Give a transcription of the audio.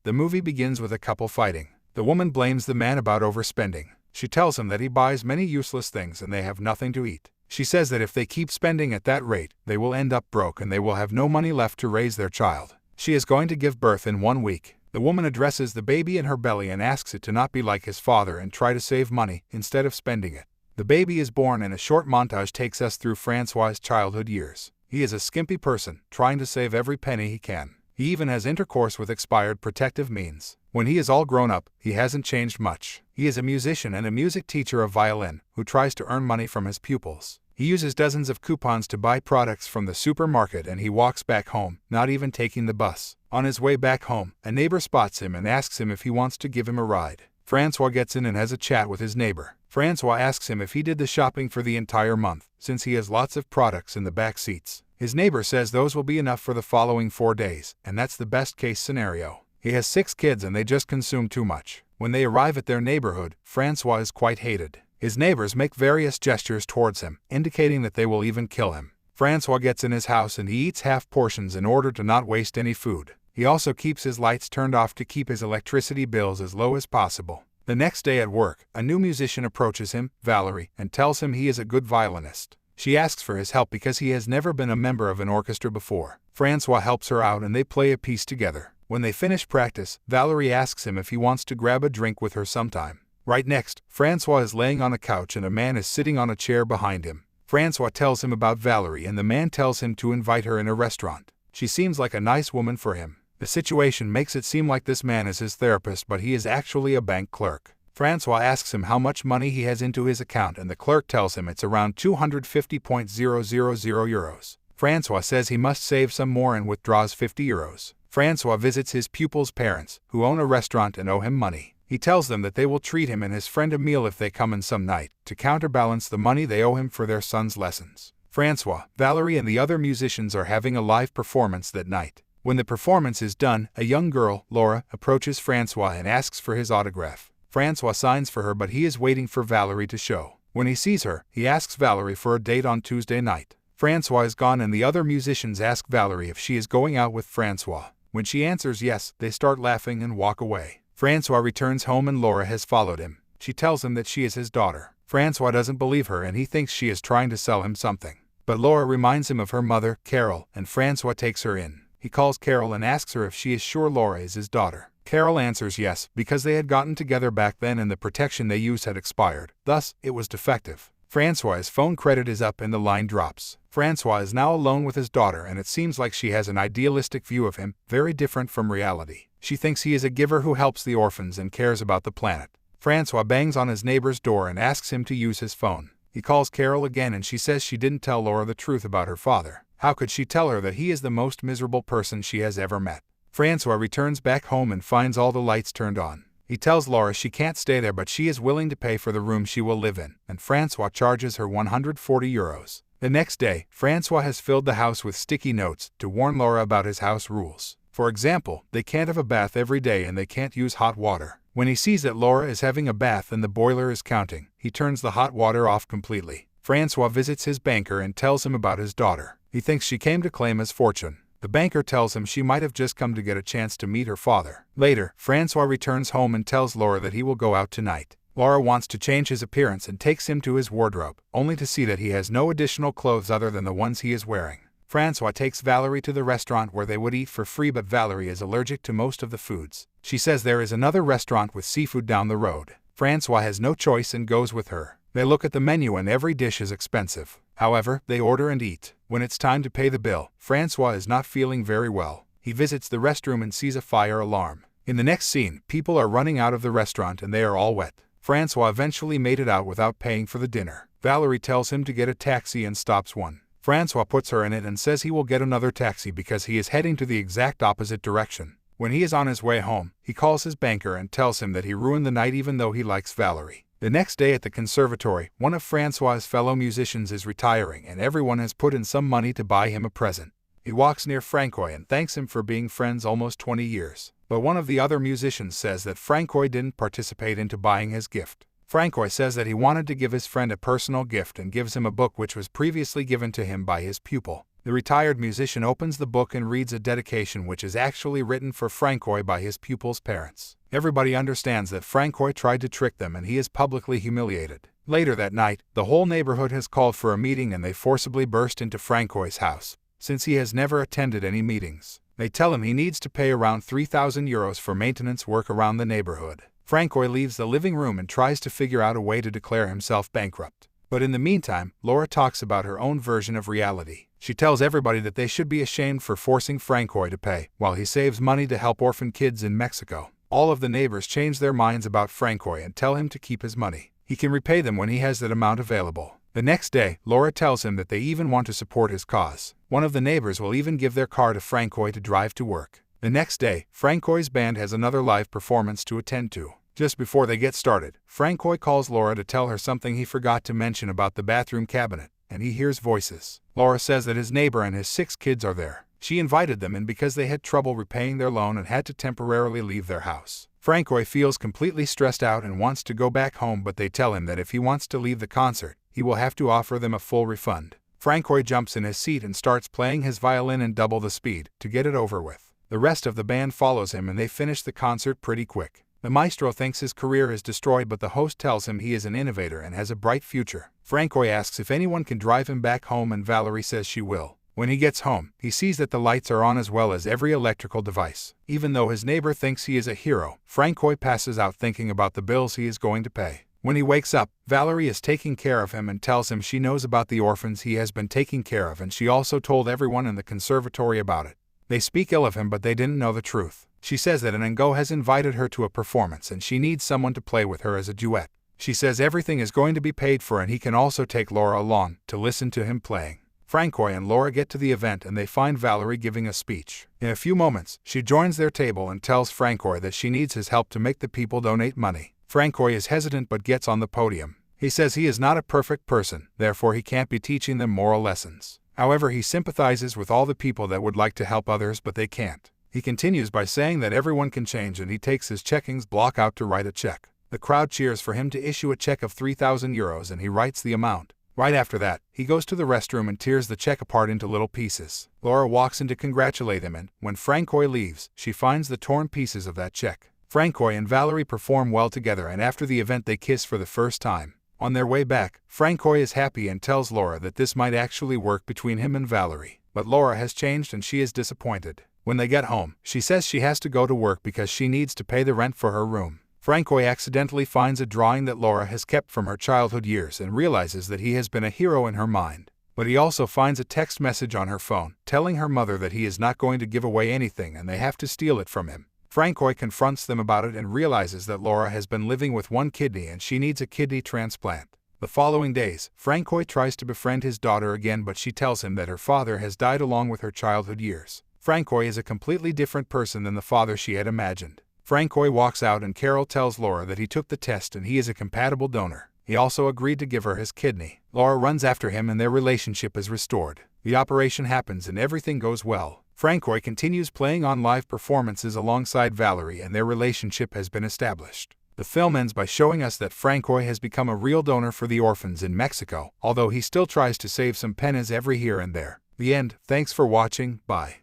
The movie begins with a couple fighting. The woman blames the man about overspending. She tells him that he buys many useless things and they have nothing to eat. She says that if they keep spending at that rate, they will end up broke and they will have no money left to raise their child. She is going to give birth in 1 week. The woman addresses the baby in her belly and asks it to not be like his father and try to save money instead of spending it. The baby is born and a short montage takes us through Francois's childhood years. He is a skimpy person, trying to save every penny he can. He even has intercourse with expired protective means. When he is all grown up, he hasn't changed much. He is a musician and a music teacher of violin, who tries to earn money from his pupils. He uses dozens of coupons to buy products from the supermarket and he walks back home, not even taking the bus. On his way back home, a neighbor spots him and asks him if he wants to give him a ride. Francois gets in and has a chat with his neighbor. Francois asks him if he did the shopping for the entire month, since he has lots of products in the back seats. His neighbor says those will be enough for the following 4 days, and that's the best case scenario. He has 6 kids and they just consume too much. When they arrive at their neighborhood, Francois is quite hated. His neighbors make various gestures towards him, indicating that they will even kill him. Francois gets in his house and he eats half portions in order to not waste any food. He also keeps his lights turned off to keep his electricity bills as low as possible. The next day at work, a new musician approaches him, Valerie, and tells him he is a good violinist. She asks for his help because he has never been a member of an orchestra before. Francois helps her out and they play a piece together. When they finish practice, Valerie asks him if he wants to grab a drink with her sometime. Right next, Francois is laying on a couch and a man is sitting on a chair behind him. Francois tells him about Valerie and the man tells him to invite her in a restaurant. She seems like a nice woman for him. The situation makes it seem like this man is his therapist, but he is actually a bank clerk. Francois asks him how much money he has into his account and the clerk tells him it's around 250,000 euros. Francois says he must save some more and withdraws 50 euros. Francois visits his pupils' parents, who own a restaurant and owe him money. He tells them that they will treat him and his friend a meal if they come in some night, to counterbalance the money they owe him for their son's lessons. Francois, Valerie and the other musicians are having a live performance that night. When the performance is done, a young girl, Laura, approaches Francois and asks for his autograph. Francois signs for her but he is waiting for Valerie to show. When he sees her, he asks Valerie for a date on Tuesday night. Francois is gone and the other musicians ask Valerie if she is going out with Francois. When she answers yes, they start laughing and walk away. Francois returns home and Laura has followed him. She tells him that she is his daughter. Francois doesn't believe her and he thinks she is trying to sell him something. But Laura reminds him of her mother, Carol, and Francois takes her in. He calls Carol and asks her if she is sure Laura is his daughter. Carol answers yes, because they had gotten together back then and the protection they used had expired. Thus, it was defective. Francois's phone credit is up and the line drops. Francois is now alone with his daughter and it seems like she has an idealistic view of him, very different from reality. She thinks he is a giver who helps the orphans and cares about the planet. Francois bangs on his neighbor's door and asks him to use his phone. He calls Carol again and she says she didn't tell Laura the truth about her father. How could she tell her that he is the most miserable person she has ever met? Francois returns back home and finds all the lights turned on. He tells Laura she can't stay there but she is willing to pay for the room she will live in, and Francois charges her 140 euros. The next day, Francois has filled the house with sticky notes to warn Laura about his house rules. For example, they can't have a bath every day and they can't use hot water. When he sees that Laura is having a bath and the boiler is counting, he turns the hot water off completely. Francois visits his banker and tells him about his daughter. He thinks she came to claim his fortune. The banker tells him she might have just come to get a chance to meet her father. Later, Francois returns home and tells Laura that he will go out tonight. Laura wants to change his appearance and takes him to his wardrobe, only to see that he has no additional clothes other than the ones he is wearing. Francois takes Valerie to the restaurant where they would eat for free, but Valerie is allergic to most of the foods. She says there is another restaurant with seafood down the road. Francois has no choice and goes with her. They look at the menu and every dish is expensive. However, they order and eat. When it's time to pay the bill, Francois is not feeling very well. He visits the restroom and sees a fire alarm. In the next scene, people are running out of the restaurant and they are all wet. Francois eventually made it out without paying for the dinner. Valerie tells him to get a taxi and stops one. Francois puts her in it and says he will get another taxi because he is heading to the exact opposite direction. When he is on his way home, he calls his banker and tells him that he ruined the night even though he likes Valerie. The next day at the conservatory, one of Francois's fellow musicians is retiring and everyone has put in some money to buy him a present. He walks near Francois and thanks him for being friends almost 20 years. But one of the other musicians says that Francois didn't participate into buying his gift. Francois says that he wanted to give his friend a personal gift and gives him a book which was previously given to him by his pupil. The retired musician opens the book and reads a dedication which is actually written for Francois by his pupil's parents. Everybody understands that Francois tried to trick them and he is publicly humiliated. Later that night, the whole neighborhood has called for a meeting and they forcibly burst into Francois's house, since he has never attended any meetings. They tell him he needs to pay around 3,000 euros for maintenance work around the neighborhood. Francois leaves the living room and tries to figure out a way to declare himself bankrupt. But in the meantime, Laura talks about her own version of reality. She tells everybody that they should be ashamed for forcing Francois to pay, while he saves money to help orphan kids in Mexico. All of the neighbors change their minds about Francois and tell him to keep his money. He can repay them when he has that amount available. The next day, Laura tells him that they even want to support his cause. One of the neighbors will even give their car to Francois to drive to work. The next day, Francois's band has another live performance to attend to. Just before they get started, Francois calls Laura to tell her something he forgot to mention about the bathroom cabinet, and he hears voices. Laura says that his neighbor and his 6 kids are there. She invited them in because they had trouble repaying their loan and had to temporarily leave their house. Francois feels completely stressed out and wants to go back home, but they tell him that if he wants to leave the concert, he will have to offer them a full refund. Francois jumps in his seat and starts playing his violin in double the speed to get it over with. The rest of the band follows him and they finish the concert pretty quick. The maestro thinks his career is destroyed, but the host tells him he is an innovator and has a bright future. Francois asks if anyone can drive him back home and Valerie says she will. When he gets home, he sees that the lights are on as well as every electrical device. Even though his neighbor thinks he is a hero, Francois passes out thinking about the bills he is going to pay. When he wakes up, Valerie is taking care of him and tells him she knows about the orphans he has been taking care of, and she also told everyone in the conservatory about it. They speak ill of him, but they didn't know the truth. She says that an Ngo has invited her to a performance and she needs someone to play with her as a duet. She says everything is going to be paid for and he can also take Laura along to listen to him playing. Francois and Laura get to the event and they find Valerie giving a speech. In a few moments, she joins their table and tells Francois that she needs his help to make the people donate money. Francois is hesitant but gets on the podium. He says he is not a perfect person, therefore he can't be teaching them moral lessons. However, he sympathizes with all the people that would like to help others but they can't. He continues by saying that everyone can change and he takes his checkings block out to write a check. The crowd cheers for him to issue a check of 3,000 euros and he writes the amount. Right after that, he goes to the restroom and tears the check apart into little pieces. Laura walks in to congratulate him and, when Francois leaves, she finds the torn pieces of that check. Francois and Valerie perform well together and after the event they kiss for the first time. On their way back, Francois is happy and tells Laura that this might actually work between him and Valerie. But Laura has changed and she is disappointed. When they get home, she says she has to go to work because she needs to pay the rent for her room. Francois accidentally finds a drawing that Laura has kept from her childhood years and realizes that he has been a hero in her mind. But he also finds a text message on her phone, telling her mother that he is not going to give away anything and they have to steal it from him. Francois confronts them about it and realizes that Laura has been living with one kidney and she needs a kidney transplant. The following days, Francois tries to befriend his daughter again, but she tells him that her father has died along with her childhood years. Francois is a completely different person than the father she had imagined. Francois walks out and Carol tells Laura that he took the test and he is a compatible donor. He also agreed to give her his kidney. Laura runs after him and their relationship is restored. The operation happens and everything goes well. Francois continues playing on live performances alongside Valerie and their relationship has been established. The film ends by showing us that Francois has become a real donor for the orphans in Mexico, although he still tries to save some pennies every here and there. The end. Thanks for watching. Bye.